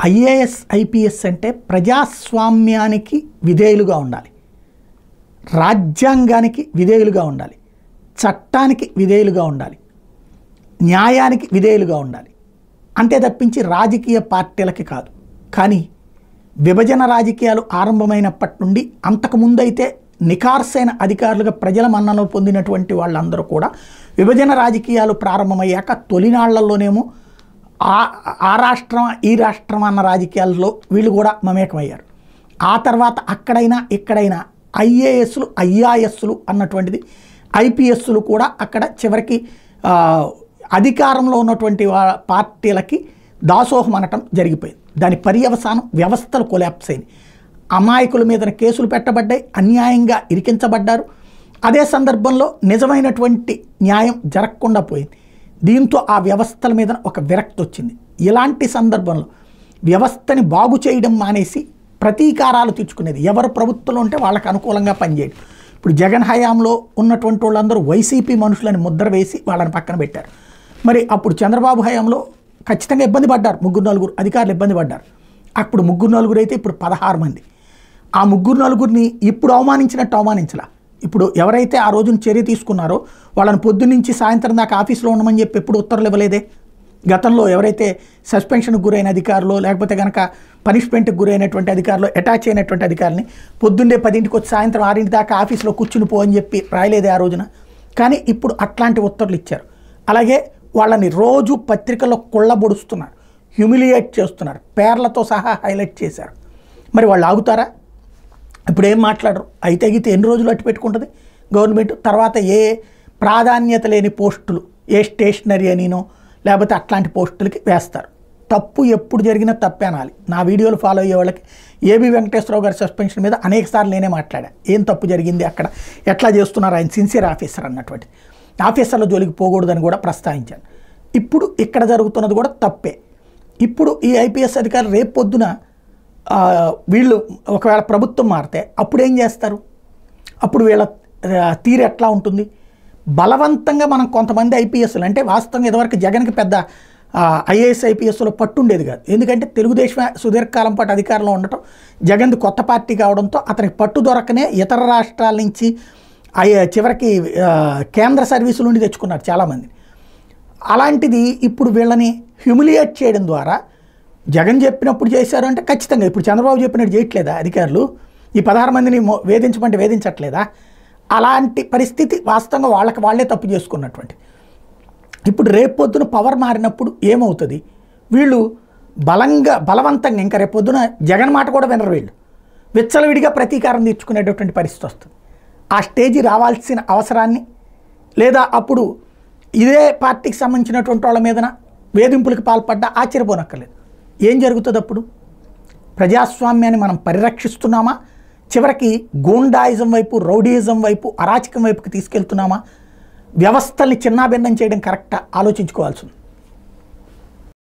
IAS IPS అంటే ప్రజాస్వామ్యానికి విధేయులుగా ఉండాలి, రాజ్యాంగానికి విధేయులుగా ఉండాలి, చట్టానికి విధేయులుగా ఉండాలి, న్యాయానికి విధేయులుగా ఉండాలి. అంతే తప్పించి రాజకీయ పార్టీలకి కాదు. కానీ విభజన రాజకీయాలు ఆరంభమైనప్పటి నుండి అంతకుముందైతే నిఖార్సైన అధికారులుగా ప్రజల మన్ననలు పొందినటువంటి వాళ్ళందరూ కూడా విభజన రాజకీయాలు ప్రారంభమయ్యాక తొలినాళ్లలోనేమో ఆ రాష్ట్రం ఈ రాష్ట్రం అన్న రాజకీయాల్లో వీళ్ళు కూడా మమేకమయ్యారు. ఆ తర్వాత అక్కడైనా ఇక్కడైనా ఐఏఎస్లు ఐఆర్ఎస్లు అన్నటువంటిది ఐపీఎస్లు కూడా అక్కడ చివరికి అధికారంలో ఉన్నటువంటి పార్టీలకి దాసోహం అనటం జరిగిపోయింది. దాని పర్యవసానం వ్యవస్థలు కొలాప్స్ అయింది. అమాయకుల మీద కేసులు పెట్టబడ్డాయి, అన్యాయంగా ఇరికించబడ్డారు. అదే సందర్భంలో నిజమైనటువంటి న్యాయం జరగకుండా పోయింది. దీంతో ఆ వ్యవస్థల మీద ఒక విరక్తి వచ్చింది. ఇలాంటి సందర్భంలో వ్యవస్థని బాగు చేయడం మానేసి ప్రతీకారాలు తెచ్చుకునేది ఎవరు ప్రభుత్వంలో ఉంటే వాళ్ళకి అనుకూలంగా పనిచేయడం. ఇప్పుడు జగన్ హయాంలో ఉన్నటువంటి వాళ్ళందరూ వైసీపీ మనుషులని ముద్ర వేసి వాళ్ళని పక్కన పెట్టారు. మరి అప్పుడు చంద్రబాబు హయాంలో ఖచ్చితంగా ఇబ్బంది పడ్డారు, 3-4 అధికారులు ఇబ్బంది పడ్డారు. అప్పుడు 3-4 అయితే ఇప్పుడు 16 మంది. ఆ 3-4 ఇప్పుడు అవమానించినట్టు అవమానించలా. ఇప్పుడు ఎవరైతే ఆ రోజున చర్య తీసుకున్నారో వాళ్ళని పొద్దున్నుంచి సాయంత్రం దాకా ఆఫీస్లో ఉండమని చెప్పి ఎప్పుడు ఉత్తర్వులు ఇవ్వలేదే. గతంలో ఎవరైతే సస్పెన్షన్కి గురైన అధికారులు లేకపోతే కనుక పనిష్మెంట్కి గురైనటువంటి అధికారులు అటాచ్ అయినటువంటి అధికారులని పొద్దున్నే 10ంటికి వచ్చి సాయంత్రం 6ంటి దాకా ఆఫీస్లో కూర్చుని పో అని చెప్పి రాయలేదే ఆ రోజున. కానీ ఇప్పుడు అట్లాంటి ఉత్తర్వులు ఇచ్చారు. అలాగే వాళ్ళని రోజు పత్రికల్లో కొల్లబొడుస్తున్నారు, హ్యూమిలియేట్ చేస్తున్నారు, పేర్లతో సహా హైలైట్ చేశారు. మరి వాళ్ళు ఆగుతారా? ఇప్పుడు ఏం మాట్లాడరు. అయితే గీతే ఎన్ని రోజులు అట్టు పెట్టుకుంటుంది గవర్నమెంట్? తర్వాత ఏ ప్రాధాన్యత లేని పోస్టులు, ఏ స్టేషనరీ అనినో లేకపోతే అట్లాంటి పోస్టులకి వేస్తారు. తప్పు ఎప్పుడు జరిగినా తప్పే అనాలి. నా వీడియోలు ఫాలో అయ్యే వాళ్ళకి ఏబి వెంకటేశ్వరరావు గారి సస్పెన్షన్ మీద అనేకసార్లు నేనే మాట్లాడా. ఏం తప్పు జరిగింది అక్కడ, ఎట్లా చేస్తున్నారు, ఆయన సిన్సియర్ ఆఫీసర్ అన్నటువంటి ఆఫీసర్ల జోలికి పోకూడదని కూడా ప్రస్తావించాను. ఇప్పుడు ఇక్కడ జరుగుతున్నది కూడా తప్పే. ఇప్పుడు ఈ ఐపీఎస్ అధికారులు రేపు పొద్దున వీళ్ళు ఒకవేళ ప్రభుత్వం మారితే అప్పుడు ఏం చేస్తారు? అప్పుడు వీళ్ళ తీరు ఎట్లా ఉంటుంది? బలవంతంగా మనం కొంతమంది ఐపీఎస్లు అంటే వాస్తవంగా ఇదివరకు జగన్కి పెద్ద ఐఏఎస్ ఐపీఎస్లో పట్టుండేది కాదు. ఎందుకంటే తెలుగుదేశం సుదీర్ఘకాలం పాటు అధికారంలో ఉండటం, జగన్ది కొత్త పార్టీ కావడంతో అతనికి పట్టు దొరకనే ఇతర రాష్ట్రాల నుంచి చివరికి కేంద్ర సర్వీసుల నుండి తెచ్చుకున్నారు చాలామంది. అలాంటిది ఇప్పుడు వీళ్ళని హ్యూమిలియేట్ చేయడం ద్వారా జగన్ చెప్పినప్పుడు చేశారు అంటే ఖచ్చితంగా ఇప్పుడు చంద్రబాబు చెప్పినట్టు చేయట్లేదా అధికారులు? ఈ 16 మందిని వేధించమంటే వేధించట్లేదా? అలాంటి పరిస్థితి వాస్తవంగా వాళ్ళకి వాళ్ళే తప్పు చేసుకున్నటువంటి. ఇప్పుడు రేపొద్దున పవర్ మారినప్పుడు ఏమవుతుంది? వీళ్ళు బలవంతంగా ఇంకా రేపొద్దున జగన్ మాట కూడా వినరు. వీళ్ళు విచ్చలవిడిగా ప్రతీకారం తీర్చుకునేటటువంటి పరిస్థితి వస్తుంది. ఆ స్టేజీ రావాల్సిన అవసరాన్ని లేదా అప్పుడు ఇదే పార్టీకి సంబంధించినటువంటి వాళ్ళ మీదన వేధింపులకు పాల్పడ్డా ఆశ్చర్యపోనక్కర్లేదు. ఏం జరుగుతుంది అప్పుడు? ప్రజాస్వామ్యాన్ని మనం పరిరక్షిస్తున్నామా, చివరికి గూండాయిజం వైపు, రౌడీయిజం వైపు, అరాచకం వైపుకి తీసుకెళ్తున్నామా? వ్యవస్థల్ని చిన్నాభిన్నం చేయడం కరెక్టా? ఆలోచించుకోవాల్సి ఉంది.